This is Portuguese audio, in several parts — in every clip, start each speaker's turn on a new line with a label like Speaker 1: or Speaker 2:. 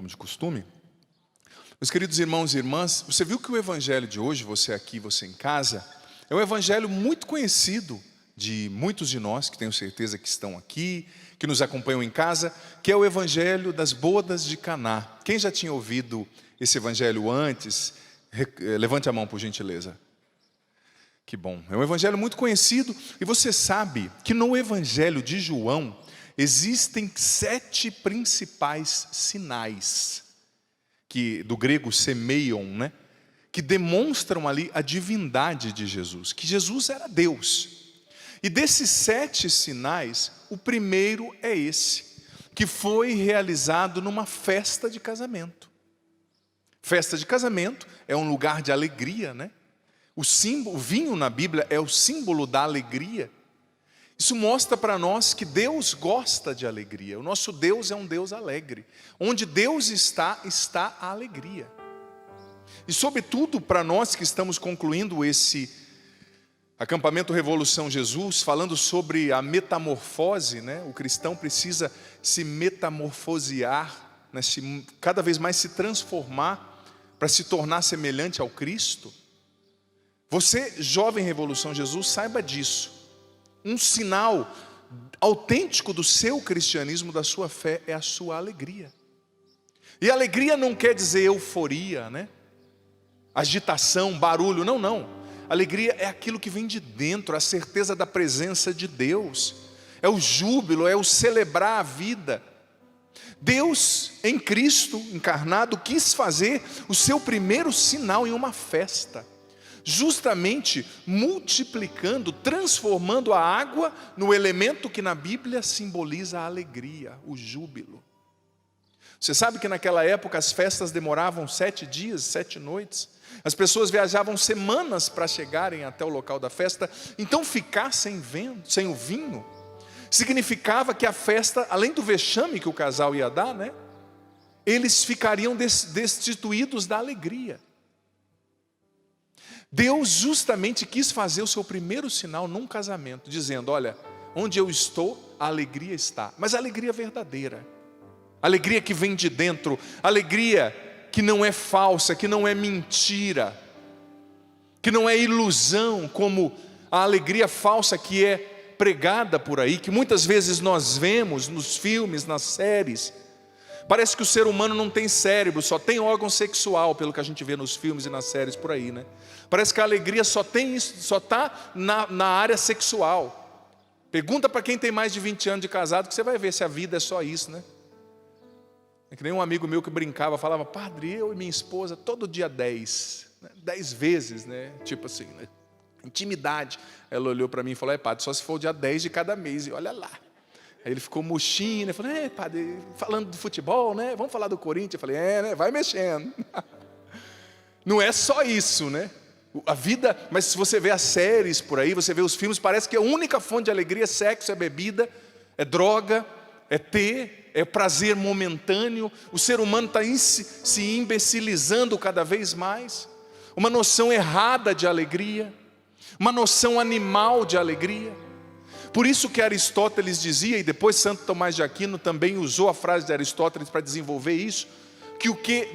Speaker 1: como de costume. Meus queridos irmãos e irmãs, você viu que o evangelho de hoje, você aqui, você em casa, é um evangelho muito conhecido de muitos de nós, que tenho certeza que estão aqui, que nos acompanham em casa, que é o evangelho das bodas de Caná. Quem já tinha ouvido esse evangelho antes, levante a mão por gentileza. Que bom, é um evangelho muito conhecido, e você sabe que no evangelho de João, existem 7 principais sinais, que do grego semeion, né? Que demonstram ali a divindade de Jesus, que Jesus era Deus. E desses 7 sinais, o primeiro é esse, que foi realizado numa festa de casamento. Festa de casamento é um lugar de alegria, né? O vinho na Bíblia é o símbolo da alegria. Isso mostra para nós que Deus gosta de alegria. O nosso Deus é um Deus alegre. Onde Deus está, está a alegria. E sobretudo para nós que estamos concluindo esse acampamento Revolução Jesus, falando sobre a metamorfose, né? O cristão precisa se metamorfosear, né? Cada vez mais se transformar para se tornar semelhante ao Cristo. Você, jovem Revolução Jesus, saiba disso. Um sinal autêntico do seu cristianismo, da sua fé, é a sua alegria. E alegria não quer dizer euforia, né? Agitação, barulho, não. Alegria é aquilo que vem de dentro, a certeza da presença de Deus. É o júbilo, é o celebrar a vida. Deus, em Cristo encarnado, quis fazer o seu primeiro sinal em uma festa. Justamente multiplicando, transformando a água no elemento que na Bíblia simboliza a alegria, o júbilo. Você sabe que naquela época as festas demoravam 7 dias, 7 noites. As pessoas viajavam semanas para chegarem até o local da festa. Então ficar sem o vinho significava que a festa, além do vexame que o casal ia dar, né, eles ficariam destituídos da alegria. Deus justamente quis fazer o seu primeiro sinal num casamento, dizendo: olha, onde eu estou, a alegria está. Mas a alegria verdadeira, a alegria que vem de dentro, a alegria que não é falsa, que não é mentira, que não é ilusão, como a alegria falsa que é pregada por aí, que muitas vezes nós vemos nos filmes, nas séries. Parece que o ser humano não tem cérebro, só tem órgão sexual, pelo que a gente vê nos filmes e nas séries por aí, né? Parece que a alegria só está na área sexual. Pergunta para quem tem mais de 20 anos de casado, que você vai ver se a vida é só isso, né? É que nem um amigo meu que brincava, falava: padre, eu e minha esposa, todo dia 10, né? 10 vezes, né? Tipo assim, né? Intimidade. Ela olhou para mim e falou: padre, só se for o dia 10 de cada mês, e olha lá. Aí ele ficou murchinho, né? Falei: padre, falando de futebol, né? Vamos falar do Corinthians? Eu falei: né? Vai mexendo. Não é só isso, né? A vida, mas se você vê as séries por aí, você vê os filmes, parece que a única fonte de alegria é sexo, é bebida, é droga, é prazer momentâneo. O ser humano está se imbecilizando cada vez mais. Uma noção errada de alegria, uma noção animal de alegria. Por isso que Aristóteles dizia, e depois Santo Tomás de Aquino também usou a frase de Aristóteles para desenvolver isso, que o que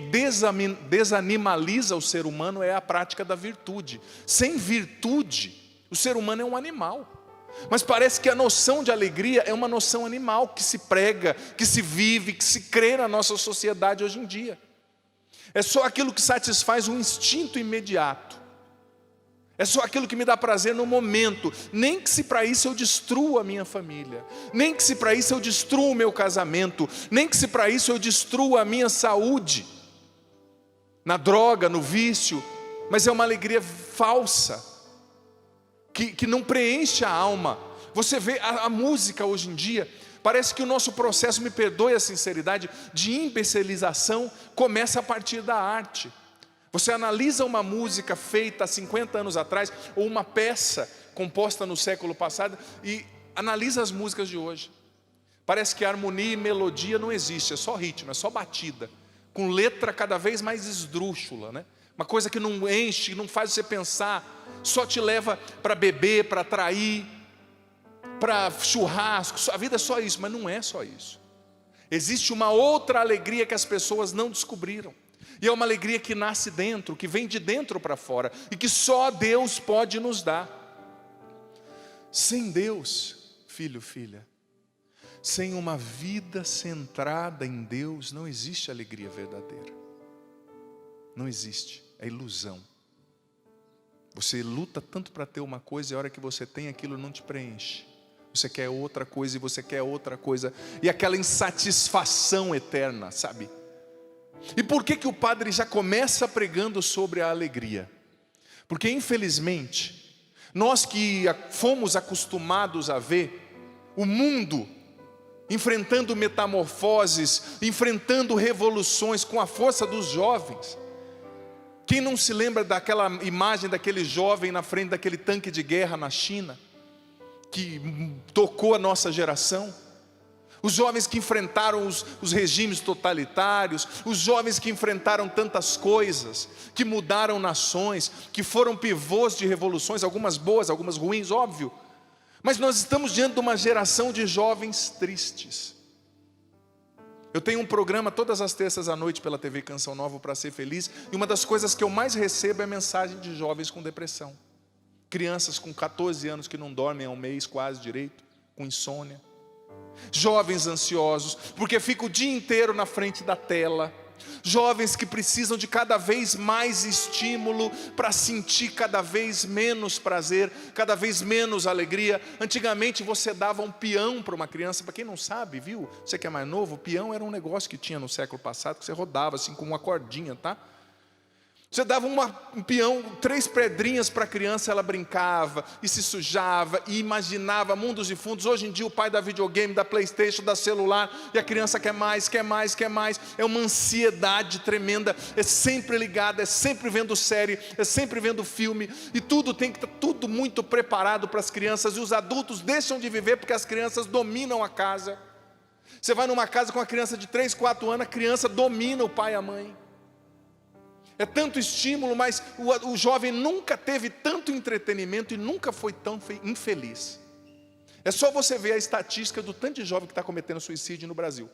Speaker 1: desanimaliza o ser humano é a prática da virtude. Sem virtude, o ser humano é um animal. Mas parece que a noção de alegria é uma noção animal, que se prega, que se vive, que se crê na nossa sociedade hoje em dia. É só aquilo que satisfaz um instinto imediato. É só aquilo que me dá prazer no momento. Nem que se para isso eu destrua a minha família, nem que se para isso eu destrua o meu casamento, nem que se para isso eu destrua a minha saúde, na droga, no vício. Mas é uma alegria falsa, que não preenche a alma. Você vê a música hoje em dia, parece que o nosso processo, me perdoe a sinceridade, de imbecilização começa a partir da arte. Você analisa uma música feita há 50 anos atrás, ou uma peça composta no século passado, e analisa as músicas de hoje. Parece que harmonia e melodia não existe, é só ritmo, é só batida, com letra cada vez mais esdrúxula, né? Uma coisa que não enche, não faz você pensar, só te leva para beber, para trair, para churrasco. A vida é só isso, mas não é só isso. Existe uma outra alegria que as pessoas não descobriram. E é uma alegria que nasce dentro, que vem de dentro para fora, e que só Deus pode nos dar. Sem Deus, filho, filha, sem uma vida centrada em Deus, não existe alegria verdadeira. Não existe, é ilusão. Você luta tanto para ter uma coisa, e a hora que você tem aquilo não te preenche. Você quer outra coisa, e você quer outra coisa, e aquela insatisfação eterna, sabe? E por que o padre já começa pregando sobre a alegria? Porque infelizmente, nós que fomos acostumados a ver o mundo enfrentando metamorfoses, enfrentando revoluções com a força dos jovens. Quem não se lembra daquela imagem daquele jovem na frente daquele tanque de guerra na China, que tocou a nossa geração? Os jovens que enfrentaram os regimes totalitários, os jovens que enfrentaram tantas coisas, que mudaram nações, que foram pivôs de revoluções, algumas boas, algumas ruins, óbvio. Mas nós estamos diante de uma geração de jovens tristes. Eu tenho um programa todas as terças à noite pela TV Canção Nova para ser feliz, e uma das coisas que eu mais recebo é mensagem de jovens com depressão. Crianças com 14 anos que não dormem há um mês quase direito, com insônia. Jovens ansiosos, porque ficam o dia inteiro na frente da tela. Jovens que precisam de cada vez mais estímulo para sentir cada vez menos prazer, cada vez menos alegria. Antigamente você dava um peão para uma criança. Para quem não sabe, viu? Você que é mais novo, o peão era um negócio que tinha no século passado, que você rodava assim com uma cordinha, tá? Você dava um peão, 3 pedrinhas para a criança, ela brincava e se sujava e imaginava mundos e fundos. Hoje em dia o pai dá videogame, dá PlayStation, dá celular, e a criança quer mais, quer mais, quer mais. É uma ansiedade tremenda, é sempre ligada, é sempre vendo série, é sempre vendo filme, e tudo tem que estar tudo muito preparado para as crianças, e os adultos deixam de viver porque as crianças dominam a casa. Você vai numa casa com uma criança de 3, 4 anos, a criança domina o pai e a mãe. É tanto estímulo, mas o jovem nunca teve tanto entretenimento e nunca foi tão infeliz. É só você ver a estatística do tanto de jovem que está cometendo suicídio no Brasil.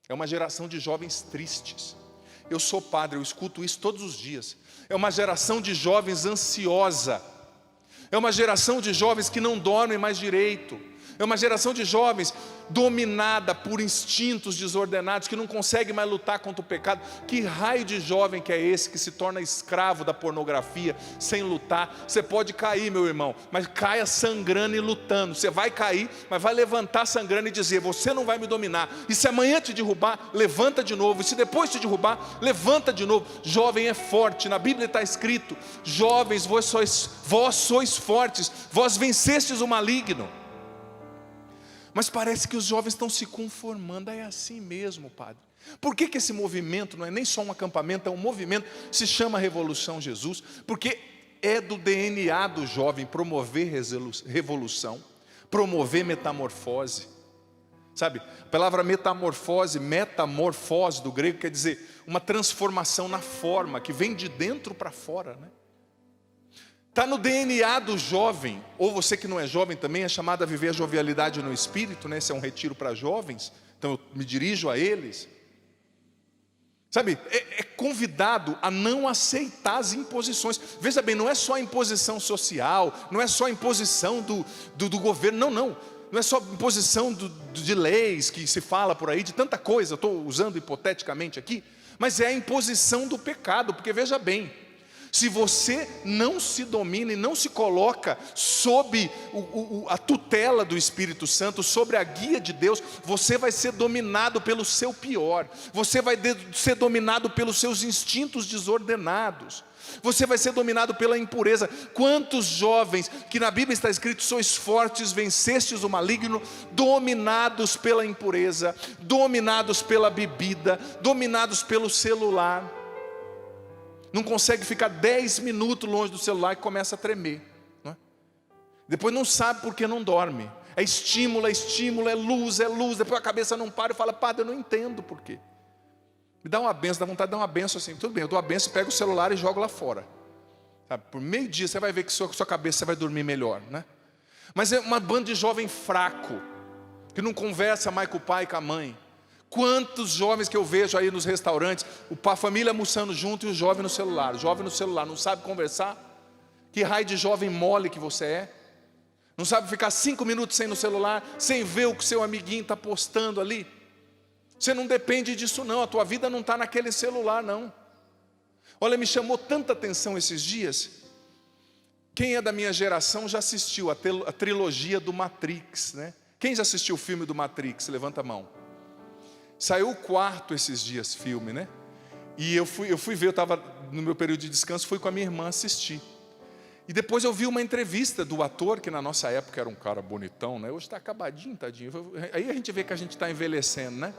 Speaker 1: É uma geração de jovens tristes. Eu sou padre, eu escuto isso todos os dias. É uma geração de jovens ansiosa. É uma geração de jovens que não dormem mais direito. É uma geração de jovens dominada por instintos desordenados, que não consegue mais lutar contra o pecado. Que raio de jovem que é esse, que se torna escravo da pornografia, sem lutar? Você pode cair, meu irmão, mas caia sangrando e lutando. Você vai cair, mas vai levantar sangrando e dizer: você não vai me dominar. E se amanhã te derrubar, levanta de novo. E se depois te derrubar, levanta de novo. Jovem é forte. Na Bíblia está escrito: jovens, vós sois fortes, vós vencestes o maligno. Mas parece que os jovens estão se conformando. É assim mesmo, padre. Por que esse movimento não é nem só um acampamento, é um movimento, se chama Revolução Jesus? Porque é do DNA do jovem promover revolução, promover metamorfose. Sabe, a palavra metamorfose do grego, quer dizer uma transformação na forma, que vem de dentro para fora, né? Está no DNA do jovem, ou você que não é jovem também, é chamado a viver a jovialidade no espírito, né? Esse é um retiro para jovens, então eu me dirijo a eles. Sabe, é convidado a não aceitar as imposições. Veja bem, não é só a imposição social, não é só a imposição do governo, não é só imposição de leis que se fala por aí, de tanta coisa, eu estou usando hipoteticamente aqui, mas é a imposição do pecado, porque veja bem, se você não se domina e não se coloca sob a tutela do Espírito Santo, sobre a guia de Deus, você vai ser dominado pelo seu pior. Você vai ser dominado pelos seus instintos desordenados. Você vai ser dominado pela impureza. Quantos jovens, que na Bíblia está escrito: sois fortes, vencestes o maligno, dominados pela impureza, dominados pela bebida, dominados pelo celular. Não consegue ficar 10 minutos longe do celular e começa a tremer, não é? Depois não sabe porque não dorme. É estímulo, é luz, depois a cabeça não para e fala: padre, eu não entendo por quê. Me dá uma benção, dá vontade de dar uma benção assim. Tudo bem, eu dou a benção, pego o celular e jogo lá fora. Sabe, por meio dia você vai ver que sua cabeça você vai dormir melhor, né? Mas é uma banda de jovem fraco, que não conversa mais com o pai e com a mãe, Quantos jovens que eu vejo aí nos restaurantes, a família almoçando junto e o jovem no celular. O jovem no celular, não sabe conversar? Que raio de jovem mole que você é? Não sabe ficar 5 minutos sem no celular, sem ver o que seu amiguinho está postando ali? Você não depende disso não, a tua vida não está naquele celular não. Olha, me chamou tanta atenção esses dias. Quem é da minha geração já assistiu a trilogia do Matrix, né? Quem já assistiu o filme do Matrix? Levanta a mão. Saiu o 4 esses dias, filme, né? E eu fui ver, eu estava no meu período de descanso, fui com a minha irmã assistir. E depois eu vi uma entrevista do ator, que na nossa época era um cara bonitão, né? Hoje está acabadinho, tadinho. Aí a gente vê que a gente está envelhecendo, né?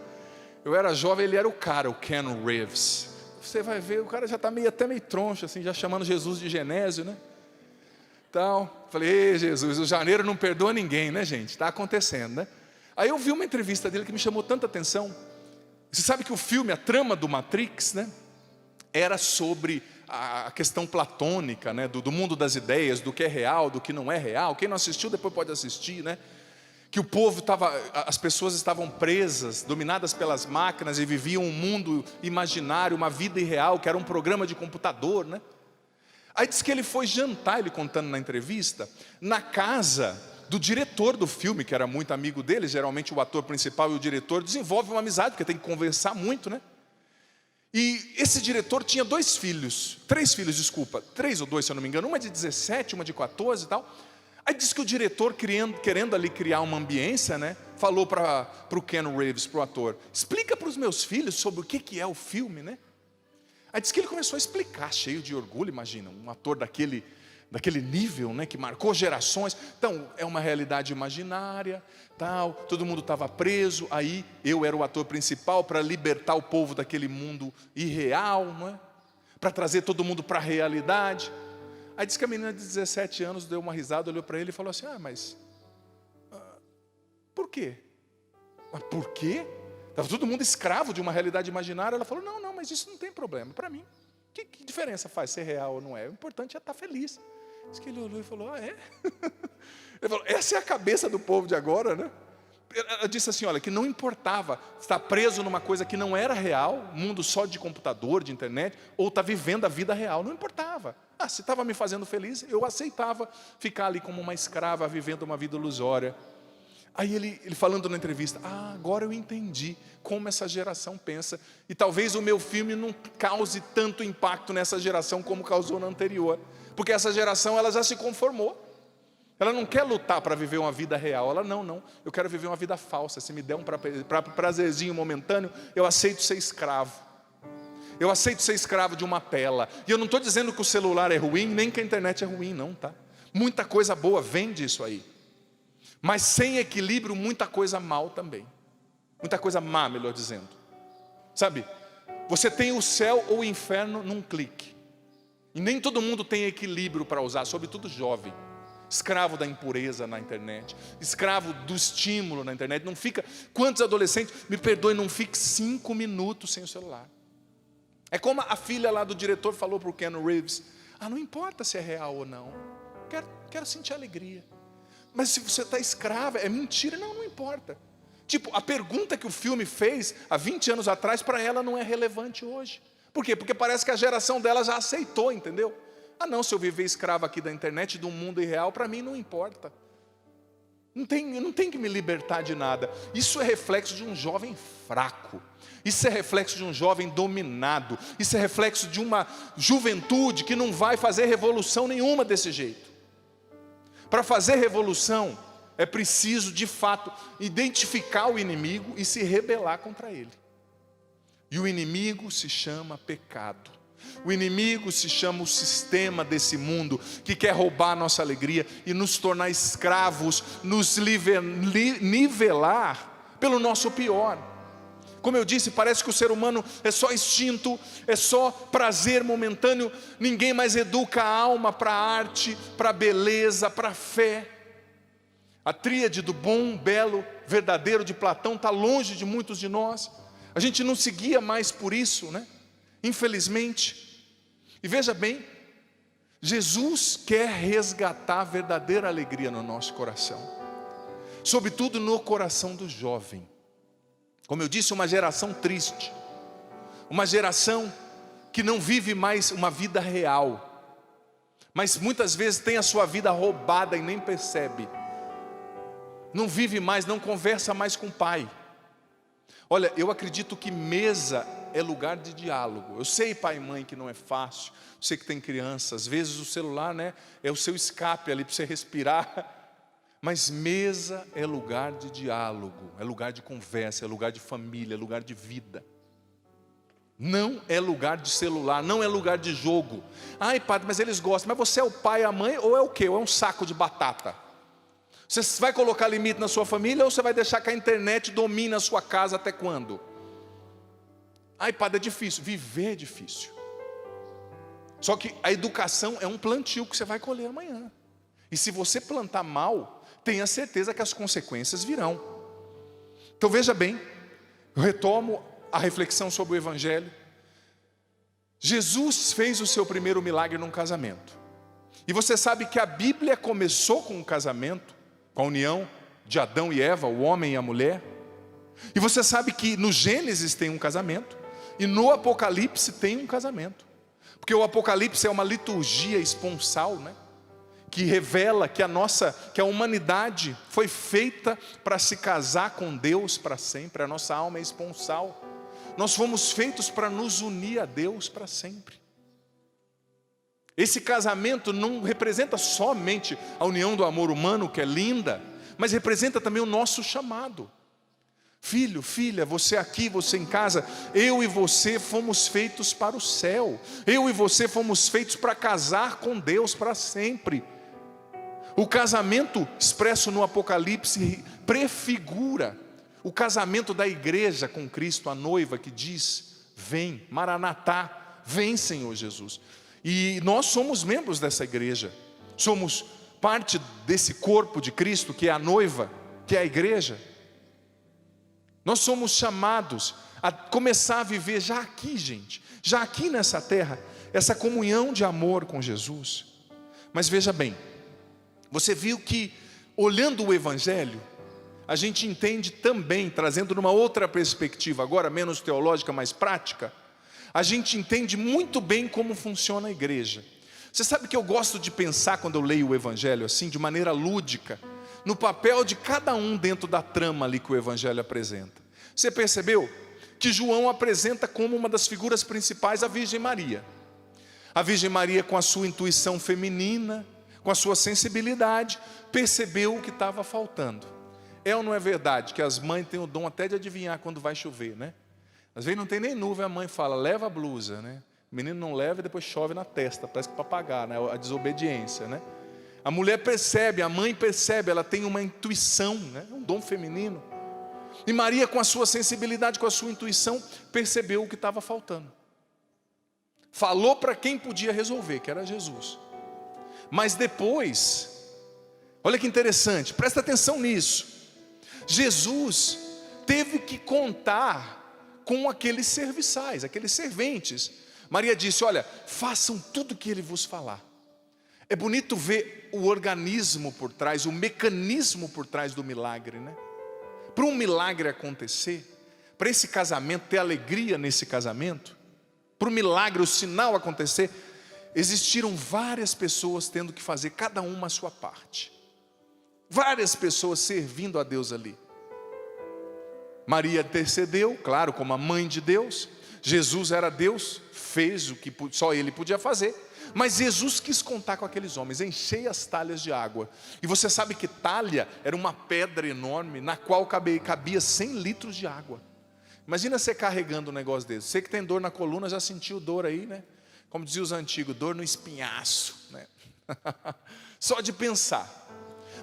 Speaker 1: Eu era jovem, ele era o cara, o Ken Reeves. Você vai ver, o cara já está até meio troncho, assim, já chamando Jesus de Genésio, né? Então, falei, ei, Jesus, o janeiro não perdoa ninguém, né, gente? Está acontecendo, né? Aí eu vi uma entrevista dele que me chamou tanta atenção. Você sabe que o filme, a trama do Matrix, né, era sobre a questão platônica, né, do mundo das ideias, do que é real, do que não é real. Quem não assistiu depois pode assistir, né? Que o povo as pessoas estavam presas, dominadas pelas máquinas e viviam um mundo imaginário, uma vida irreal, que era um programa de computador, né? Aí diz que ele foi jantar, ele contando na entrevista, na casa do diretor do filme, que era muito amigo dele. Geralmente o ator principal e o diretor desenvolvem uma amizade, porque tem que conversar muito, né? E esse diretor tinha 3 filhos, três ou dois, se eu não me engano, uma de 17, uma de 14 e tal. Aí diz que o diretor, querendo ali criar uma ambiência, né, falou para o Ken Reeves, para o ator, explica para os meus filhos sobre o que é o filme, né? Aí diz que ele começou a explicar, cheio de orgulho, imagina, um ator daquele nível, né, que marcou gerações. Então, é uma realidade imaginária, tal, todo mundo estava preso, aí eu era o ator principal para libertar o povo daquele mundo irreal, não é? Para trazer todo mundo para a realidade. Aí diz que a menina de 17 anos deu uma risada, olhou para ele e falou assim, mas por quê? Mas por quê? Estava todo mundo escravo de uma realidade imaginária. Ela falou, não, mas isso não tem problema, para mim. Que diferença faz ser real ou não é? O importante é estar feliz. Diz que ele olhou e falou, é? Ele falou, essa é a cabeça do povo de agora, né? Ela disse assim, olha, que não importava estar preso numa coisa que não era real, mundo só de computador, de internet, ou estar vivendo a vida real, não importava. Se estava me fazendo feliz, eu aceitava ficar ali como uma escrava, vivendo uma vida ilusória. Aí ele falando na entrevista, agora eu entendi como essa geração pensa, e talvez o meu filme não cause tanto impacto nessa geração como causou na anterior, porque essa geração ela já se conformou, ela não quer lutar para viver uma vida real, ela não, eu quero viver uma vida falsa, se me der um prazerzinho momentâneo, eu aceito ser escravo, eu aceito ser escravo de uma tela. E eu não estou dizendo que o celular é ruim, nem que a internet é ruim não, tá? Muita coisa boa vem disso aí. Mas sem equilíbrio, muita coisa mal também. Muita coisa má, melhor dizendo. Sabe, você tem o céu ou o inferno num clique. E nem todo mundo tem equilíbrio para usar, sobretudo jovem. Escravo da impureza na internet. Escravo do estímulo na internet. Não fica, quantos adolescentes, me perdoe, não fique 5 minutos sem o celular. É como a filha lá do diretor falou para o Ken Reeves. Não importa se é real ou não. Quero sentir alegria. Mas se você está escrava, é mentira, não importa. Tipo, a pergunta que o filme fez há 20 anos atrás, para ela não é relevante hoje. Por quê? Porque parece que a geração dela já aceitou, entendeu? Se eu viver escravo aqui da internet, do mundo irreal, para mim não importa. Não tem que me libertar de nada. Isso é reflexo de um jovem fraco. Isso é reflexo de um jovem dominado. Isso é reflexo de uma juventude que não vai fazer revolução nenhuma desse jeito. Para fazer revolução, é preciso, de fato, identificar o inimigo e se rebelar contra ele. E o inimigo se chama pecado. O inimigo se chama o sistema desse mundo, que quer roubar a nossa alegria e nos tornar escravos, nos nivelar pelo nosso pior. Como eu disse, parece que o ser humano é só instinto, é só prazer momentâneo. Ninguém mais educa a alma para a arte, para a beleza, para a fé. A tríade do bom, belo, verdadeiro de Platão está longe de muitos de nós. A gente não se guia mais por isso, né? Infelizmente. E veja bem, Jesus quer resgatar a verdadeira alegria no nosso coração. Sobretudo no coração do jovem. Como eu disse, uma geração triste, uma geração que não vive mais uma vida real, mas muitas vezes tem a sua vida roubada e nem percebe. Não vive mais, não conversa mais com o pai. Olha, eu acredito que mesa é lugar de diálogo. Eu sei, pai e mãe, que não é fácil. Eu sei que tem criança, às vezes o celular, né, é o seu escape ali para você respirar. Mas mesa é lugar de diálogo, é lugar de conversa, é lugar de família, é lugar de vida. Não é lugar de celular, não é lugar de jogo. Ai, padre, mas eles gostam. Mas você é o pai, a mãe, ou é o quê? Ou é um saco de batata? Você vai colocar limite na sua família, ou você vai deixar que a internet domine a sua casa até quando? Ai, padre, é difícil. Viver é difícil. Só que a educação é um plantio que você vai colher amanhã. E se você plantar mal, tenha certeza que as consequências virão. Então veja bem, eu retomo a reflexão sobre o Evangelho. Jesus fez o seu primeiro milagre num casamento. E você sabe que a Bíblia começou com um casamento, com a união de Adão e Eva, o homem e a mulher. E você sabe que no Gênesis tem um casamento, e no Apocalipse tem um casamento. Porque o Apocalipse é uma liturgia esponsal, né? Que revela que a humanidade foi feita para se casar com Deus para sempre. A nossa alma é esponsal. Nós fomos feitos para nos unir a Deus para sempre. Esse casamento não representa somente a união do amor humano, que é linda, mas representa também o nosso chamado. Filho, filha, você aqui, você em casa, eu e você fomos feitos para o céu. Eu e você fomos feitos para casar com Deus para sempre. O casamento expresso no Apocalipse prefigura o casamento da igreja com Cristo, a noiva que diz: vem, Maranatá, vem Senhor Jesus. E nós somos membros dessa igreja, somos parte desse corpo de Cristo, que é a noiva, que é a igreja. Nós somos chamados a começar a viver já aqui, gente, já aqui nessa terra, essa comunhão de amor com Jesus. Mas veja bem, você viu que, olhando o Evangelho, a gente entende também, trazendo numa outra perspectiva, agora menos teológica, mais prática, a gente entende muito bem como funciona a igreja. Você sabe que eu gosto de pensar, quando eu leio o Evangelho assim, de maneira lúdica, no papel de cada um dentro da trama ali que o Evangelho apresenta. Você percebeu que João apresenta como uma das figuras principais a Virgem Maria. A Virgem Maria, com a sua intuição feminina, com a sua sensibilidade, percebeu o que estava faltando. É ou não é verdade que as mães têm o dom até de adivinhar quando vai chover, né? Às vezes não tem nem nuvem, a mãe fala: leva a blusa, né? O menino não leva e depois chove na testa, parece que para pagar, né? A desobediência, né? A mulher percebe, a mãe percebe, ela tem uma intuição, né? Um dom feminino. E Maria, com a sua sensibilidade, com a sua intuição, percebeu o que estava faltando. Falou para quem podia resolver, que era Jesus. Mas depois, olha que interessante, presta atenção nisso. Jesus teve que contar com aqueles serviçais, aqueles serventes. Maria disse: olha, façam tudo o que ele vos falar. É bonito ver o organismo por trás, o mecanismo por trás do milagre, né? Para um milagre acontecer, para esse casamento ter alegria nesse casamento, para o milagre, o sinal acontecer, existiram várias pessoas tendo que fazer cada uma a sua parte. Várias pessoas servindo a Deus ali. Maria intercedeu, claro, como a mãe de Deus. Jesus era Deus, fez o que só Ele podia fazer. Mas Jesus quis contar com aqueles homens: enchei as talhas de água. E você sabe que talha era uma pedra enorme, na qual cabia 100 litros de água. Imagina você carregando um negócio desse. Você que tem dor na coluna, já sentiu dor aí, né? Como diziam os antigos, dor no espinhaço, né? Só de pensar.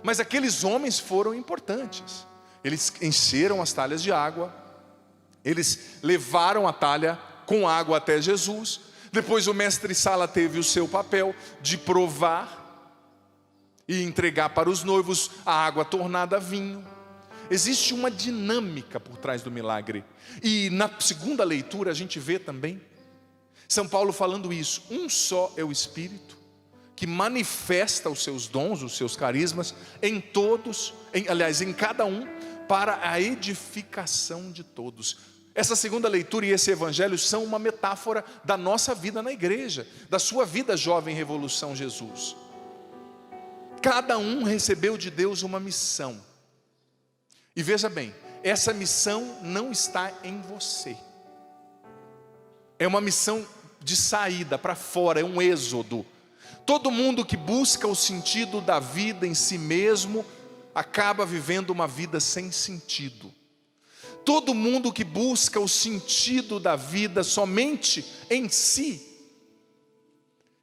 Speaker 1: Mas aqueles homens foram importantes. Eles encheram as talhas de água, eles levaram a talha com água até Jesus. Depois o mestre-sala teve o seu papel de provar e entregar para os noivos a água tornada vinho. Existe uma dinâmica por trás do milagre. E na segunda leitura a gente vê também São Paulo falando isso: um só é o Espírito, que manifesta os seus dons, os seus carismas em todos, aliás, em cada um, para a edificação de todos. Essa segunda leitura e esse evangelho são uma metáfora da nossa vida na igreja, da sua vida, jovem Revolução Jesus. Cada um recebeu de Deus uma missão. E veja bem, essa missão não está em você. É uma missão de saída para fora, é um êxodo. Todo mundo que busca o sentido da vida em si mesmo, acaba vivendo uma vida sem sentido. Todo mundo que busca o sentido da vida somente em si,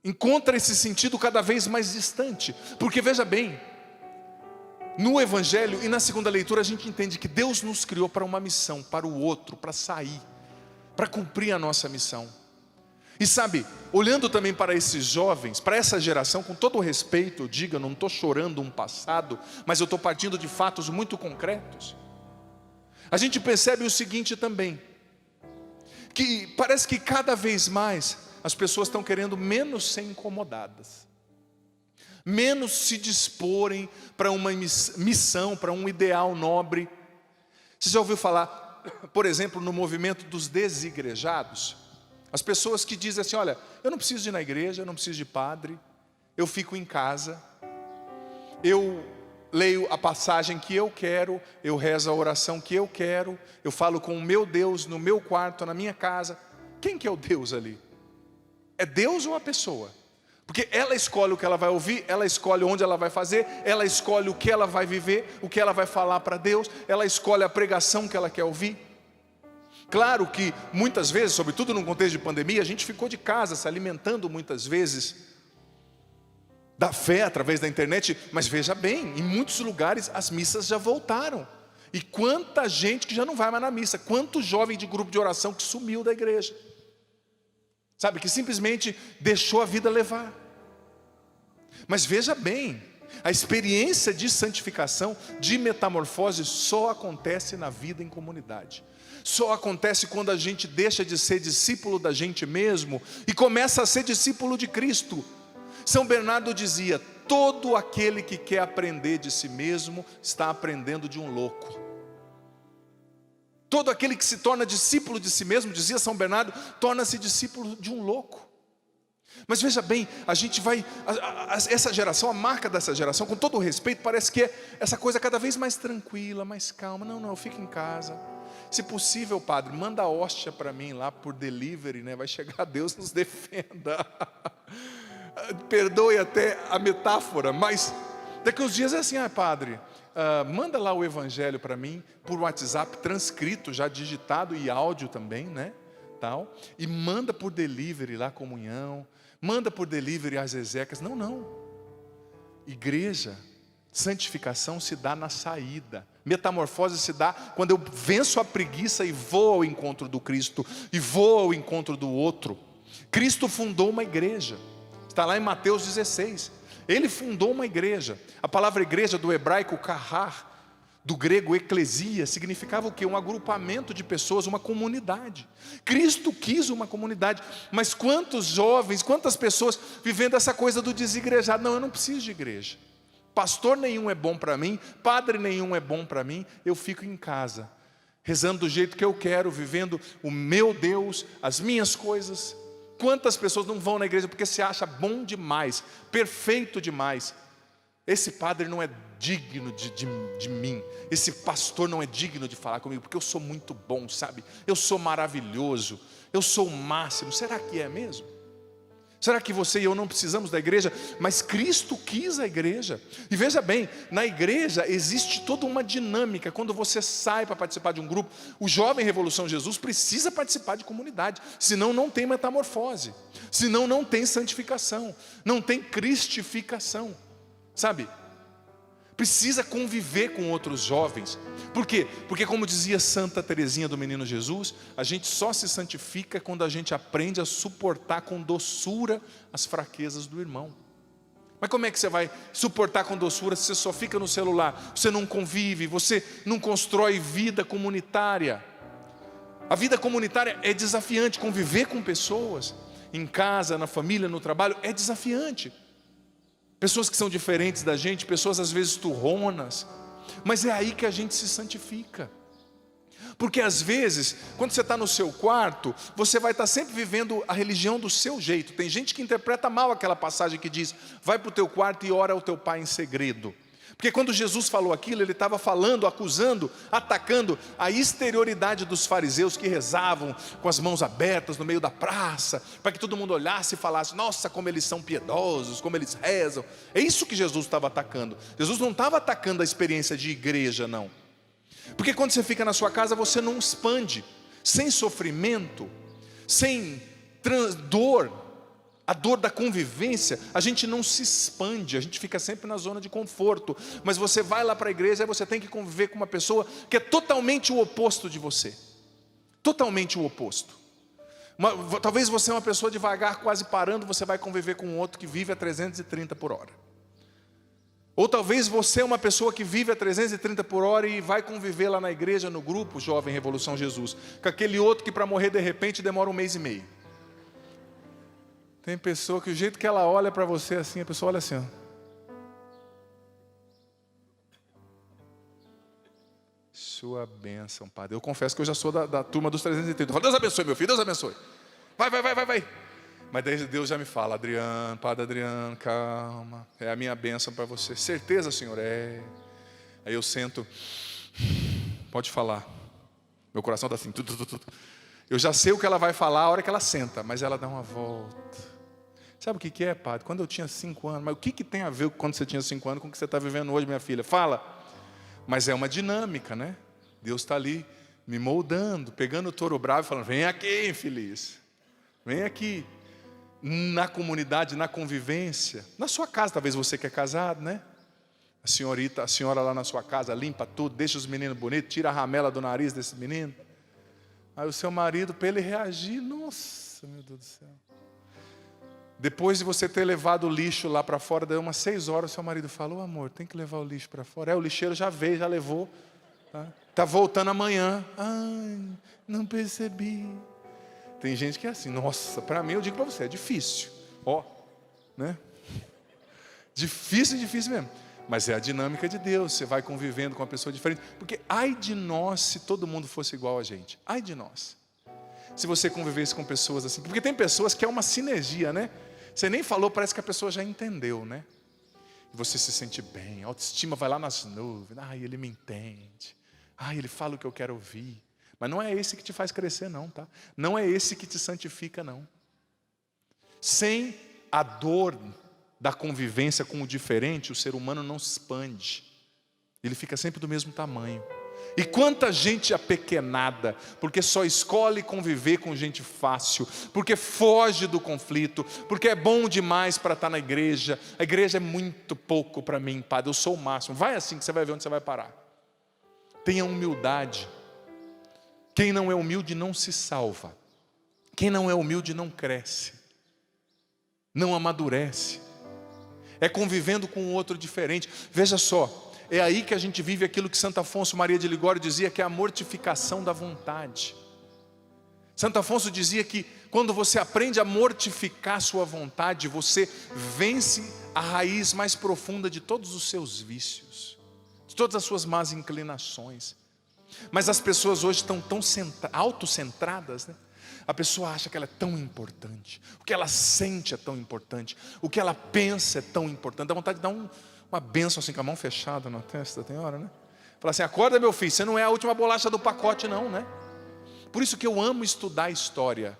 Speaker 1: encontra esse sentido cada vez mais distante. Porque veja bem, no evangelho e na segunda leitura a gente entende que Deus nos criou para uma missão, para o outro, para sair, para cumprir a nossa missão. E sabe, olhando também para esses jovens, para essa geração, com todo o respeito, eu digo, eu não estou chorando um passado, mas eu estou partindo de fatos muito concretos. A gente percebe o seguinte também, que parece que cada vez mais as pessoas estão querendo menos ser incomodadas, menos se disporem para uma missão, para um ideal nobre. Você já ouviu falar, por exemplo, no movimento dos desigrejados? As pessoas que dizem assim, olha, eu não preciso ir na igreja, eu não preciso de padre, eu fico em casa, eu leio a passagem que eu quero, eu rezo a oração que eu quero, eu falo com o meu Deus no meu quarto, na minha casa. Quem que é o Deus ali? É Deus ou a pessoa? Porque ela escolhe o que ela vai ouvir, ela escolhe onde ela vai fazer, ela escolhe o que ela vai viver, o que ela vai falar para Deus, ela escolhe a pregação que ela quer ouvir. Claro que muitas vezes, sobretudo num contexto de pandemia, a gente ficou de casa se alimentando muitas vezes da fé através da internet, mas veja bem, em muitos lugares as missas já voltaram. E quanta gente que já não vai mais na missa, quanto jovem de grupo de oração que sumiu da igreja. Sabe, que simplesmente deixou a vida levar. Mas veja bem, a experiência de santificação, de metamorfose só acontece na vida em comunidade. Só acontece quando a gente deixa de ser discípulo da gente mesmo e começa a ser discípulo de Cristo. São Bernardo dizia, todo aquele que quer aprender de si mesmo está aprendendo de um louco. Todo aquele que se torna discípulo de si mesmo, dizia São Bernardo, torna-se discípulo de um louco. Mas veja bem, a gente vai, essa geração, a marca dessa geração, com todo o respeito, parece que é essa coisa cada vez mais tranquila, mais calma. Não, eu fico em casa. Se possível, padre, manda a hóstia para mim lá por delivery, né? Vai chegar, Deus nos defenda. Perdoe até a metáfora, mas daqui uns dias é assim, padre, manda lá o evangelho para mim por WhatsApp, transcrito, já digitado e áudio também, né? Tal, e manda por delivery lá a comunhão, manda por delivery as execas. Não. Igreja, santificação se dá na saída. Metamorfose se dá quando eu venço a preguiça e vou ao encontro do Cristo, e vou ao encontro do outro. Cristo fundou uma igreja, está lá em Mateus 16, Ele fundou uma igreja. A palavra igreja do hebraico kahar, do grego eclesia, significava o quê? Um agrupamento de pessoas, uma comunidade. Cristo quis uma comunidade, mas quantos jovens, quantas pessoas vivendo essa coisa do desigrejado? Não, eu não preciso de igreja. Pastor nenhum é bom para mim, padre nenhum é bom para mim, eu fico em casa, rezando do jeito que eu quero, vivendo o meu Deus, as minhas coisas. Quantas pessoas não vão na igreja porque se acha bom demais, perfeito demais? Esse padre não é digno de mim, esse pastor não é digno de falar comigo, porque eu sou muito bom, sabe? Eu sou maravilhoso, eu sou o máximo. Será que é mesmo? Será que você e eu não precisamos da igreja? Mas Cristo quis a igreja. E veja bem, na igreja existe toda uma dinâmica. Quando você sai para participar de um grupo, o jovem Revolução Jesus precisa participar de comunidade, senão não tem metamorfose, senão não tem santificação, não tem cristificação, sabe? Precisa conviver com outros jovens. Por quê? Porque como dizia Santa Teresinha do Menino Jesus, a gente só se santifica quando a gente aprende a suportar com doçura as fraquezas do irmão. Mas como é que você vai suportar com doçura se você só fica no celular? Você não convive, você não constrói vida comunitária. A vida comunitária é desafiante, conviver com pessoas, em casa, na família, no trabalho, é desafiante. Pessoas que são diferentes da gente, pessoas às vezes turronas, Mas é aí que a gente se santifica. Porque às vezes, quando você está no seu quarto, você vai estar sempre vivendo a religião do seu jeito. Tem gente que interpreta mal aquela passagem que diz: vai para o teu quarto e ora ao teu pai em segredo. Porque quando Jesus falou aquilo, ele estava falando, acusando, atacando a exterioridade dos fariseus que rezavam com as mãos abertas no meio da praça, para que todo mundo olhasse e falasse: nossa, como eles são piedosos, como eles rezam. É isso que Jesus estava atacando. Jesus não estava atacando a experiência de igreja, não. Porque quando você fica na sua casa, você não expande. Sem sofrimento, sem dor, a dor da convivência, a gente não se expande, a gente fica sempre na zona de conforto. Mas você vai lá para a igreja, aí você tem que conviver com uma pessoa que é totalmente o oposto de você. Totalmente o oposto. Talvez você é uma pessoa devagar, quase parando, você vai conviver com um outro que vive a 330 por hora. Ou talvez você é uma pessoa que vive a 330 por hora e vai conviver lá na igreja, no grupo Jovem Revolução Jesus, com aquele outro que para morrer de repente demora 1 mês e meio. Tem pessoa que o jeito que ela olha para você assim, a pessoa olha assim, ó. Sua bênção, Padre. Eu confesso que eu já sou da turma dos 330. Eu falo: Deus abençoe, meu filho, Deus abençoe. Vai. Mas daí Deus já me fala: Adriano, Padre Adriano, calma, é a minha bênção para você. Certeza, Senhor? É. Aí eu sento, pode falar. Meu coração está assim, Eu já sei o que ela vai falar a hora que ela senta, mas ela dá uma volta. Sabe o que é, Padre? Quando eu tinha 5 anos, mas o que tem a ver quando você tinha 5 anos com o que você está vivendo hoje, minha filha? Fala. Mas é uma dinâmica, né? Deus está ali me moldando, pegando o touro bravo e falando: vem aqui, infeliz, vem aqui. Na comunidade, na convivência, na sua casa, talvez você que é casado, né? A senhora lá na sua casa limpa tudo, deixa os meninos bonitos, tira a ramela do nariz desse menino. Aí o seu marido, para ele reagir, nossa, meu Deus do céu. Depois de você ter levado o lixo lá para fora, deu umas 6 horas, o seu marido falou: amor, tem que levar o lixo para fora. O lixeiro já veio, já levou. Tá voltando amanhã. Ai, não percebi. Tem gente que é assim: nossa, para mim, eu digo para você, é difícil. Né? Difícil mesmo. Mas é a dinâmica de Deus, você vai convivendo com uma pessoa diferente. Porque ai de nós se todo mundo fosse igual a gente. Ai de nós. Se você convivesse com pessoas assim. Porque tem pessoas que é uma sinergia, né? Você nem falou, parece que a pessoa já entendeu, né? E você se sente bem, a autoestima vai lá nas nuvens. Ai, ele me entende. Ai, ele fala o que eu quero ouvir. Mas não é esse que te faz crescer, não, tá? Não é esse que te santifica, não. Sem a dor da convivência com o diferente, o ser humano não se expande. Ele fica sempre do mesmo tamanho. E quanta gente apequenada, porque só escolhe conviver com gente fácil, porque foge do conflito, porque é bom demais para estar na igreja. A igreja é muito pouco para mim, Padre, eu sou o máximo. Vai assim que você vai ver onde você vai parar. Tenha humildade. Quem não é humilde não se salva. Quem não é humilde não cresce, não amadurece. É convivendo com um outro diferente. Veja só, é aí que a gente vive aquilo que Santo Afonso Maria de Ligório dizia, que é a mortificação da vontade. Santo Afonso dizia que quando você aprende a mortificar sua vontade, você vence a raiz mais profunda de todos os seus vícios, de todas as suas más inclinações. Mas as pessoas hoje estão tão autocentradas, né? A pessoa acha que ela é tão importante, o que ela sente é tão importante, o que ela pensa é tão importante. Dá vontade de dar uma bênção assim com a mão fechada na testa, tem hora, né? Fala assim: acorda, meu filho, você não é a última bolacha do pacote não, né? Por isso que eu amo estudar história.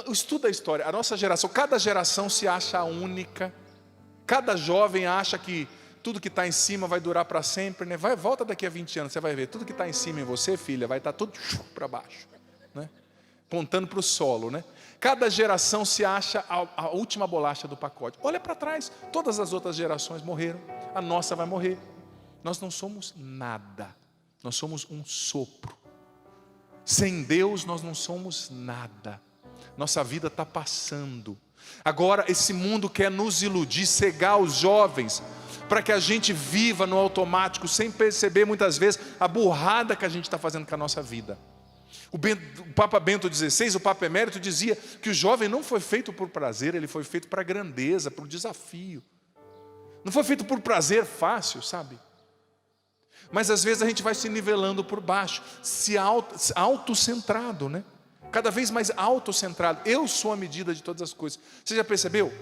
Speaker 1: Estuda a história, a nossa geração, cada geração se acha única, cada jovem acha que tudo que está em cima vai durar para sempre, né? Volta daqui a 20 anos, você vai ver, tudo que está em cima em você, filha, vai estar tudo para baixo, né? Apontando para o solo, né? Cada geração se acha a última bolacha do pacote. Olha para trás, todas as outras gerações morreram, a nossa vai morrer. Nós não somos nada, nós somos um sopro. Sem Deus nós não somos nada. Nossa vida está passando. Agora esse mundo quer nos iludir, cegar os jovens, para que a gente viva no automático, sem perceber muitas vezes a burrada que a gente está fazendo com a nossa vida. O Papa Bento XVI, o Papa Emérito, dizia que o jovem não foi feito por prazer, ele foi feito para grandeza, para o desafio. Não foi feito por prazer fácil, sabe? Mas às vezes a gente vai se nivelando por baixo, se autocentrado, né? Cada vez mais autocentrado. Eu sou a medida de todas as coisas. Você já percebeu?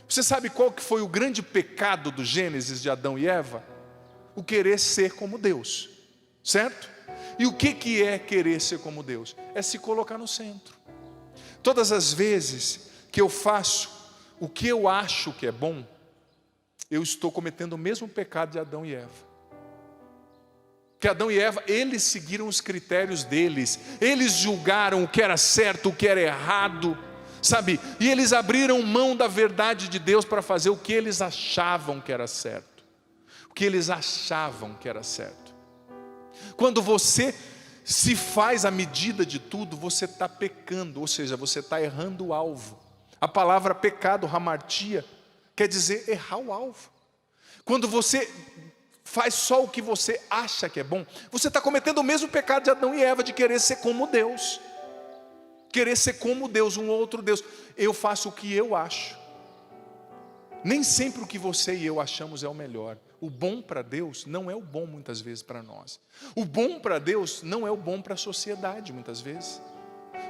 Speaker 1: Você sabe qual que foi o grande pecado do Gênesis de Adão e Eva? O querer ser como Deus, certo? E o que é querer ser como Deus? É se colocar no centro. Todas as vezes que eu faço o que eu acho que é bom, eu estou cometendo o mesmo pecado de Adão e Eva. Que Adão e Eva, eles seguiram os critérios deles, eles julgaram o que era certo, o que era errado, sabe? E eles abriram mão da verdade de Deus para fazer o que eles achavam que era certo, o que eles achavam que era certo. Quando você se faz a medida de tudo, você está pecando, ou seja, você está errando o alvo. A palavra pecado, hamartia, quer dizer errar o alvo. Quando você faz só o que você acha que é bom, você está cometendo o mesmo pecado de Adão e Eva, de querer ser como Deus. Querer ser como Deus, um outro Deus. Eu faço o que eu acho. Nem sempre o que você e eu achamos é o melhor. O bom para Deus não é o bom muitas vezes para nós. O bom para Deus não é o bom para a sociedade muitas vezes.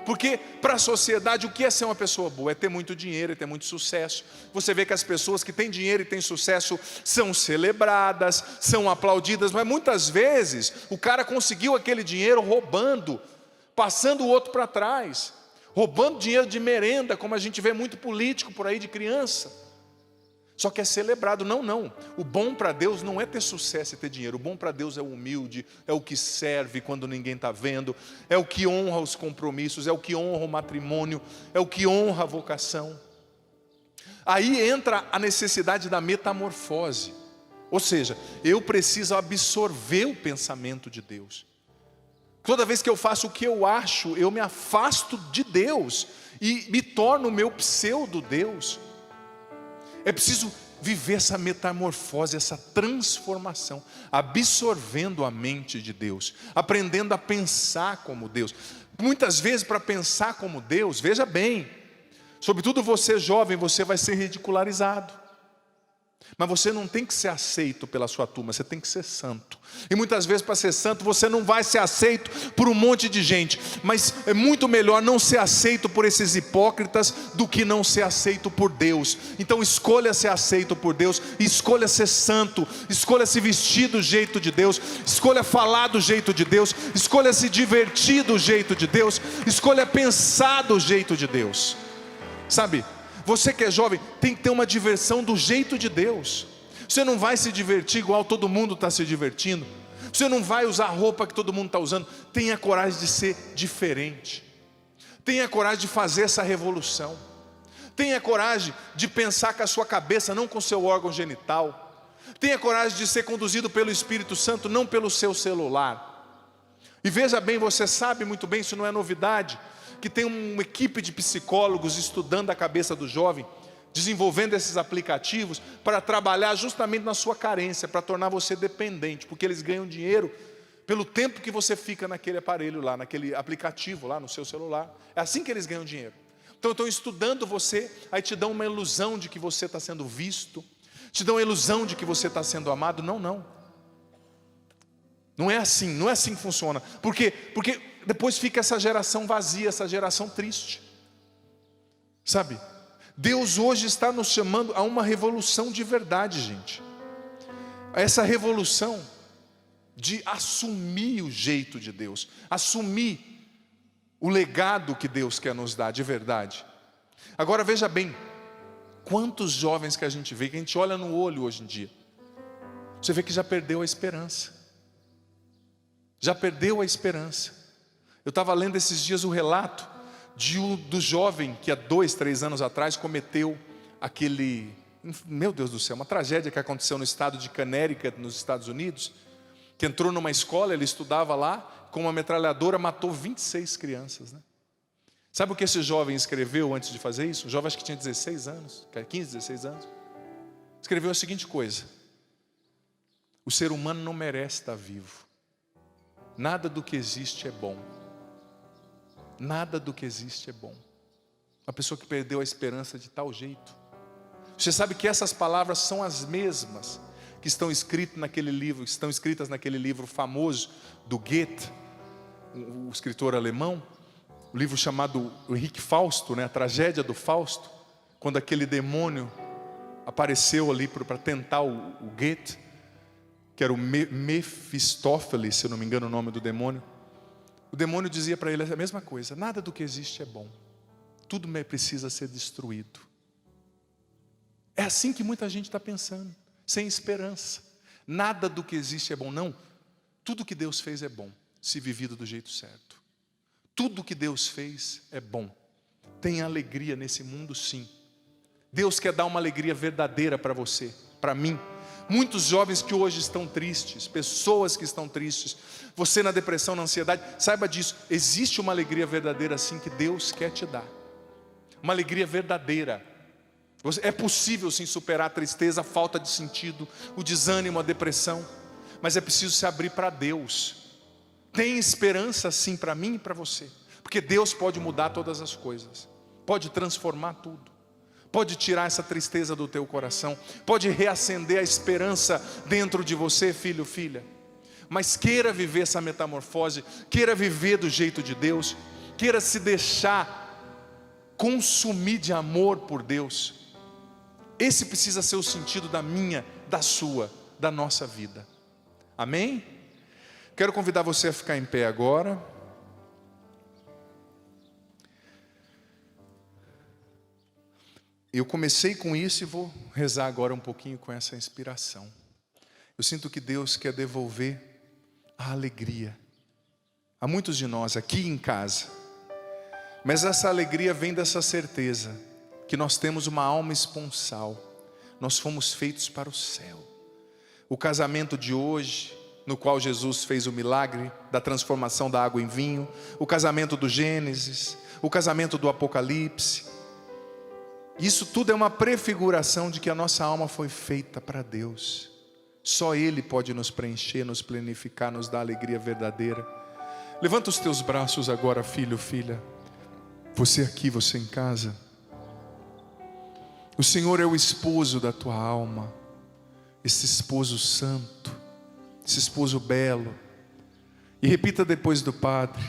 Speaker 1: Porque para a sociedade o que é ser uma pessoa boa? É ter muito dinheiro, é ter muito sucesso. Você vê que as pessoas que têm dinheiro e têm sucesso são celebradas, são aplaudidas. Mas muitas vezes o cara conseguiu aquele dinheiro roubando, passando o outro para trás, roubando dinheiro de merenda, como a gente vê muito político por aí de criança. Só que é celebrado. Não. O bom para Deus não é ter sucesso e ter dinheiro. O bom para Deus é o humilde, é o que serve quando ninguém está vendo, é o que honra os compromissos, é o que honra o matrimônio, é o que honra a vocação. Aí entra a necessidade da metamorfose. Ou seja, eu preciso absorver o pensamento de Deus. Toda vez que eu faço o que eu acho, eu me afasto de Deus e me torno o meu pseudo-Deus. É preciso viver essa metamorfose, essa transformação, absorvendo a mente de Deus, aprendendo a pensar como Deus. Muitas vezes para pensar como Deus, veja bem, sobretudo você jovem, você vai ser ridicularizado. Mas você não tem que ser aceito pela sua turma, você tem que ser santo. E muitas vezes para ser santo você não vai ser aceito por um monte de gente. Mas é muito melhor não ser aceito por esses hipócritas do que não ser aceito por Deus. Então escolha ser aceito por Deus, escolha ser santo, escolha se vestir do jeito de Deus, escolha falar do jeito de Deus, escolha se divertir do jeito de Deus, escolha pensar do jeito de Deus. Sabe? Você que é jovem tem que ter uma diversão do jeito de Deus. Você não vai se divertir igual todo mundo está se divertindo. Você não vai usar a roupa que todo mundo está usando. Tenha coragem de ser diferente. Tenha coragem de fazer essa revolução. Tenha coragem de pensar com a sua cabeça, não com o seu órgão genital. Tenha coragem de ser conduzido pelo Espírito Santo, não pelo seu celular. E veja bem, você sabe muito bem, isso não é novidade, que tem uma equipe de psicólogos estudando a cabeça do jovem, desenvolvendo esses aplicativos para trabalhar justamente na sua carência, para tornar você dependente, porque eles ganham dinheiro pelo tempo que você fica naquele aparelho lá, naquele aplicativo lá no seu celular. É assim que eles ganham dinheiro. Então estão estudando você, aí te dão uma ilusão de que você está sendo visto, te dão a ilusão de que você está sendo amado. Não é assim, não é assim que funciona. Por quê? Porque depois fica essa geração vazia, essa geração triste. Sabe? Deus hoje está nos chamando a uma revolução de verdade, gente. Essa revolução de assumir o jeito de Deus, assumir o legado que Deus quer nos dar de verdade. Agora veja bem, quantos jovens que a gente vê, que a gente olha no olho hoje em dia, você vê que já perdeu a esperança. Já perdeu a esperança. Eu estava lendo esses dias o relato do jovem que há 2, 3 anos atrás cometeu aquele, meu Deus do céu, uma tragédia que aconteceu no estado de Connecticut, nos Estados Unidos, que entrou numa escola, ele estudava lá, com uma metralhadora matou 26 crianças, né? Sabe o que esse jovem escreveu antes de fazer isso? O jovem acho que tinha 16 anos, 15, 16 anos. Escreveu a seguinte coisa: o ser humano não merece estar vivo. Nada do que existe é bom. Nada do que existe é bom. Uma pessoa que perdeu a esperança de tal jeito. Você sabe que essas palavras são as mesmas que estão escritas naquele livro famoso do Goethe, o escritor alemão, o livro chamado o Henrique Fausto, né? A tragédia do Fausto, quando aquele demônio apareceu ali para tentar o Goethe, que era o Mefistófeles, se eu não me engano o nome do demônio. O demônio dizia para ele a mesma coisa: nada do que existe é bom, tudo precisa ser destruído. É assim que muita gente está pensando, sem esperança. Nada do que existe é bom. Não, tudo que Deus fez é bom, se vivido do jeito certo. Tudo que Deus fez é bom. Tem alegria nesse mundo, sim. Deus quer dar uma alegria verdadeira para você, para mim. Muitos jovens que hoje estão tristes, pessoas que estão tristes, você na depressão, na ansiedade, saiba disso, existe uma alegria verdadeira assim que Deus quer te dar. Uma alegria verdadeira. É possível sim superar a tristeza, a falta de sentido, o desânimo, a depressão, mas é preciso se abrir para Deus. Tem esperança sim para mim e para você, porque Deus pode mudar todas as coisas, pode transformar tudo, pode tirar essa tristeza do teu coração, pode reacender a esperança dentro de você, filho, filha. Mas queira viver essa metamorfose, queira viver do jeito de Deus, queira se deixar consumir de amor por Deus. Esse precisa ser o sentido da minha, da sua, da nossa vida. Amém? Quero convidar você a ficar em pé agora. Eu comecei com isso e vou rezar agora um pouquinho com essa inspiração. Eu sinto que Deus quer devolver a alegria a muitos de nós aqui em casa. Mas essa alegria vem dessa certeza que nós temos uma alma esponsal. Nós fomos feitos para o céu. O casamento de hoje, no qual Jesus fez o milagre da transformação da água em vinho, o casamento do Gênesis, o casamento do Apocalipse, isso tudo é uma prefiguração de que a nossa alma foi feita para Deus. Só Ele pode nos preencher, nos plenificar, nos dar alegria verdadeira. Levanta os teus braços agora, filho, filha. Você aqui, você em casa. O Senhor é o esposo da tua alma, esse esposo santo, esse esposo belo. E repita depois do Padre: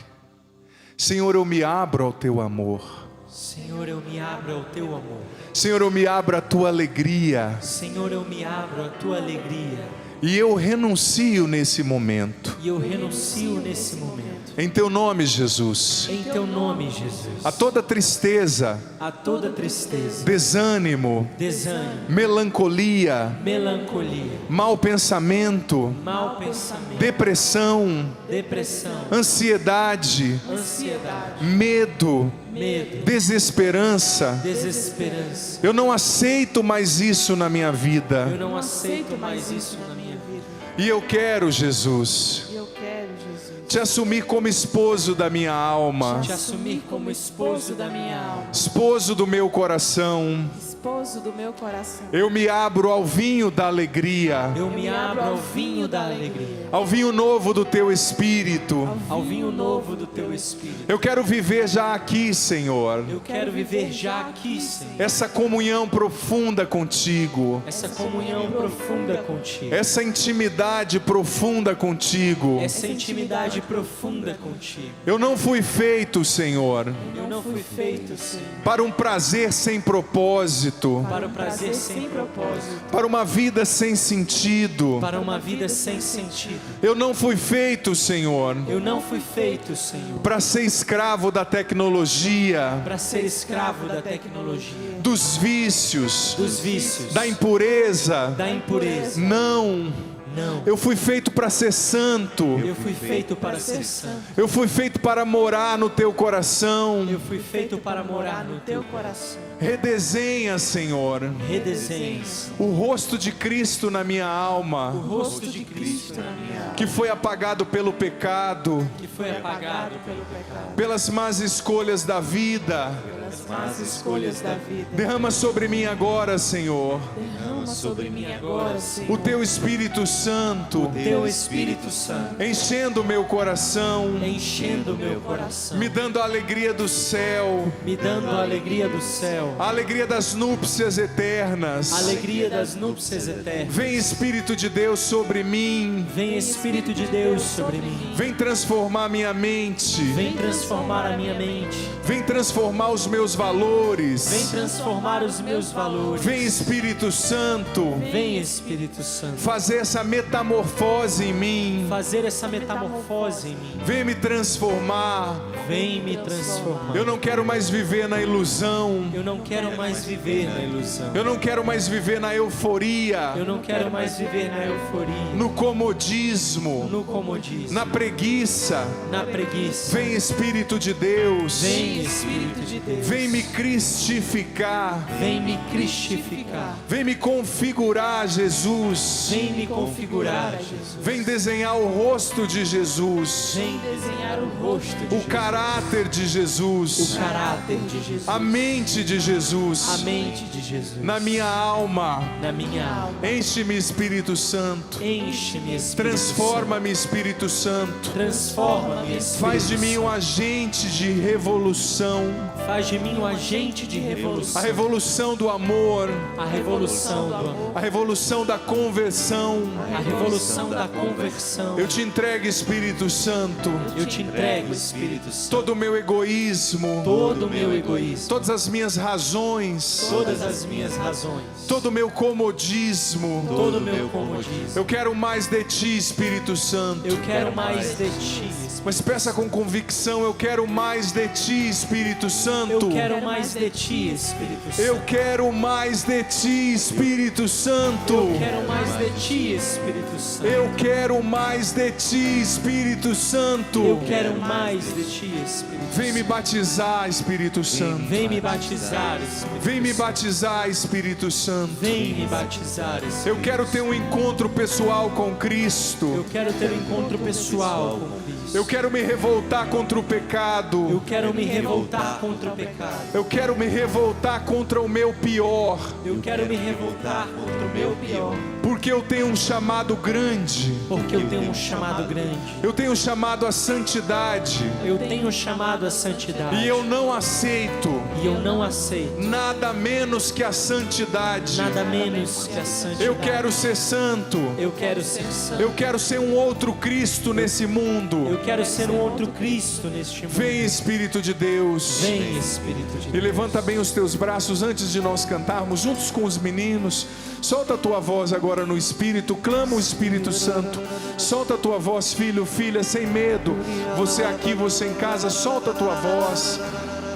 Speaker 1: Senhor, eu me abro ao teu amor.
Speaker 2: Senhor, eu me abro ao teu amor.
Speaker 1: Senhor, eu me abro à tua alegria.
Speaker 2: Senhor, eu me abro à tua alegria.
Speaker 1: E eu renuncio nesse momento.
Speaker 2: E eu renuncio nesse momento.
Speaker 1: Em teu nome, Jesus.
Speaker 2: Em teu nome, Jesus.
Speaker 1: A toda tristeza,
Speaker 2: A toda tristeza,
Speaker 1: desânimo,
Speaker 2: desânimo,
Speaker 1: melancolia,
Speaker 2: melancolia,
Speaker 1: mau pensamento,
Speaker 2: mau pensamento,
Speaker 1: depressão,
Speaker 2: depressão,
Speaker 1: ansiedade,
Speaker 2: ansiedade,
Speaker 1: medo,
Speaker 2: medo,
Speaker 1: desesperança.
Speaker 2: desesperança.
Speaker 1: Eu não aceito mais isso na minha
Speaker 2: Eu
Speaker 1: vida.
Speaker 2: não aceito mais isso na minha vida.
Speaker 1: E eu quero, Jesus,
Speaker 3: Eu quero, Jesus,
Speaker 1: te assumir como esposo da minha alma,
Speaker 2: Te assumir como esposo da minha alma,
Speaker 1: esposo do meu coração.
Speaker 3: esposo do meu coração.
Speaker 1: Eu me abro ao vinho da alegria,
Speaker 2: eu me abro ao vinho da alegria,
Speaker 1: ao vinho novo do teu Espírito.
Speaker 2: ao vinho novo do teu Espírito.
Speaker 1: Eu quero viver já aqui, Senhor,
Speaker 2: Eu quero viver já aqui, Senhor,
Speaker 1: essa comunhão profunda contigo,
Speaker 2: essa comunhão profunda contigo,
Speaker 1: essa intimidade profunda contigo.
Speaker 2: essa intimidade profunda contigo.
Speaker 1: Eu não fui feito, Senhor,
Speaker 2: Eu não fui feito, Senhor,
Speaker 1: para um prazer sem propósito,
Speaker 2: para o prazer sem propósito,
Speaker 1: para uma vida sem sentido.
Speaker 2: para uma vida sem sentido.
Speaker 1: Eu não fui feito, Senhor,
Speaker 2: Eu não fui feito, Senhor,
Speaker 1: para ser escravo da tecnologia,
Speaker 2: para ser escravo da tecnologia,
Speaker 1: dos vícios,
Speaker 2: dos vícios,
Speaker 1: da impureza.
Speaker 2: da impureza.
Speaker 1: Não,
Speaker 2: Não.
Speaker 1: eu fui feito para ser santo.
Speaker 2: Eu fui feito para ser santo.
Speaker 1: Eu fui feito para morar no teu coração.
Speaker 2: Eu fui feito para morar no teu
Speaker 3: coração.
Speaker 1: Redesenha, Senhor,
Speaker 2: redesenhos.
Speaker 1: o rosto de Cristo na minha
Speaker 2: O
Speaker 1: alma,
Speaker 2: rosto de Cristo na minha alma,
Speaker 1: que foi apagado pelo pecado,
Speaker 2: que foi apagado
Speaker 3: Pelo pecado,
Speaker 1: pelas más escolhas da vida.
Speaker 3: pelas as más escolhas da vida.
Speaker 1: Derrama sobre mim agora, Senhor,
Speaker 3: Derrama sobre mim agora, Senhor,
Speaker 1: o Teu Espírito Santo,
Speaker 2: Teu Espírito Santo,
Speaker 1: enchendo o meu coração,
Speaker 2: enchendo o meu coração,
Speaker 1: me dando a alegria do céu,
Speaker 2: me dando a alegria do céu,
Speaker 1: a alegria das núpcias eternas.
Speaker 2: a alegria das núpcias eternas.
Speaker 1: Vem Espírito de Deus sobre mim,
Speaker 2: Vem Espírito de Deus sobre mim.
Speaker 1: vem transformar minha mente,
Speaker 2: Vem transformar a minha mente.
Speaker 1: vem transformar os meus
Speaker 2: Vem
Speaker 1: valores.
Speaker 2: transformar os meus valores.
Speaker 1: Vem Espírito Santo,
Speaker 2: Vem Espírito Santo,
Speaker 1: fazer essa metamorfose em mim.
Speaker 2: fazer essa metamorfose em mim.
Speaker 1: Vem me transformar.
Speaker 2: Vem me transformar.
Speaker 1: Eu não quero mais viver na ilusão.
Speaker 2: Eu não quero mais viver na ilusão.
Speaker 1: Eu não quero mais viver na euforia,
Speaker 2: Eu não quero mais viver na euforia,
Speaker 1: no comodismo,
Speaker 2: no comodismo,
Speaker 1: na preguiça.
Speaker 2: na preguiça.
Speaker 1: Vem Espírito de Deus,
Speaker 2: Vem Espírito de Deus.
Speaker 1: vem me cristificar,
Speaker 2: Vem me cristificar.
Speaker 1: vem me configurar, Jesus.
Speaker 2: Vem me configurar, Jesus.
Speaker 1: Vem desenhar o rosto de Jesus,
Speaker 2: Vem
Speaker 3: desenhar o rosto de
Speaker 1: o
Speaker 3: Jesus,
Speaker 1: caráter de
Speaker 2: o
Speaker 1: Jesus,
Speaker 2: caráter de Jesus,
Speaker 1: a mente de
Speaker 2: a
Speaker 1: Jesus
Speaker 2: mente de Jesus
Speaker 1: na minha alma.
Speaker 2: na minha alma.
Speaker 1: Enche-me, Espírito Santo.
Speaker 2: Enche-me, Espírito
Speaker 1: Transforma-me, Espírito Santo.
Speaker 2: Santo. Transforma-me, Espírito
Speaker 1: Faz de mim
Speaker 2: Santo.
Speaker 1: um agente de revolução.
Speaker 2: Faz de mim um agente de
Speaker 1: A
Speaker 2: revolução.
Speaker 1: revolução do amor.
Speaker 2: A revolução do amor.
Speaker 1: A revolução da conversão.
Speaker 2: A revolução da conversão.
Speaker 1: Eu te entrego, Espírito Santo,
Speaker 2: Eu te entrego, Espírito Santo,
Speaker 1: todo o meu egoísmo,
Speaker 2: todo o meu egoísmo,
Speaker 1: todas as minhas razões,
Speaker 2: todas as minhas razões,
Speaker 1: todo o meu comodismo.
Speaker 2: todo o meu comodismo.
Speaker 1: Eu quero mais de ti, Espírito Santo.
Speaker 2: Eu quero mais de ti, Espírito.
Speaker 1: Mas peça com convicção: eu quero mais de ti, Espírito
Speaker 2: Eu
Speaker 1: Santo.
Speaker 2: quero mais de ti, Espírito Santo.
Speaker 1: Eu quero mais de ti, Espírito Santo.
Speaker 2: Eu quero mais de ti, Espírito Santo.
Speaker 1: Eu quero mais de ti, Espírito Santo.
Speaker 2: Eu quero mais de ti, Espírito
Speaker 1: Vem me
Speaker 2: Santo.
Speaker 1: batizar, Espírito Santo.
Speaker 2: Vem me batizar, Espírito
Speaker 1: Vem me
Speaker 2: Santo.
Speaker 1: batizar, Espírito Santo.
Speaker 2: Vem me batizar, Espírito.
Speaker 1: Eu quero ter um encontro pessoal com
Speaker 2: Eu
Speaker 1: Cristo.
Speaker 2: quero ter um encontro pessoal com Cristo.
Speaker 1: Eu quero me revoltar contra o
Speaker 2: Eu
Speaker 1: pecado.
Speaker 2: quero me revoltar contra o pecado.
Speaker 1: Eu quero me revoltar contra o meu pior.
Speaker 2: Eu quero me revoltar contra o meu pior.
Speaker 1: Porque eu tenho um chamado grande.
Speaker 2: Porque eu tenho um chamado grande.
Speaker 1: Eu tenho um chamado à santidade.
Speaker 2: Eu tenho um chamado à santidade.
Speaker 1: E eu não aceito
Speaker 2: E eu não aceito
Speaker 1: nada menos que a santidade.
Speaker 2: nada menos que a santidade.
Speaker 1: Eu quero ser santo.
Speaker 2: Eu quero ser santo.
Speaker 1: Eu quero ser um outro Cristo nesse mundo.
Speaker 2: Eu quero ser um outro Cristo neste mundo.
Speaker 1: Vem, Espírito de Deus.
Speaker 2: Vem, Espírito de
Speaker 1: E
Speaker 2: Deus.
Speaker 1: levanta bem os teus braços antes de nós cantarmos juntos com os meninos. Solta a tua voz agora no Espírito. Clama o Espírito Santo. Solta a tua voz, filho, filha, sem medo. Você aqui, você em casa, solta a tua voz.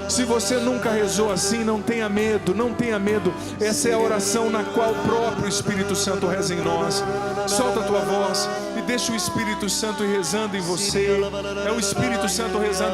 Speaker 1: Se você nunca rezou assim, não tenha medo, não tenha medo. Essa é a oração na qual o próprio Espírito Santo reza em nós. Solta a tua voz e deixa o Espírito Santo ir rezando em você. É o Espírito Santo rezando.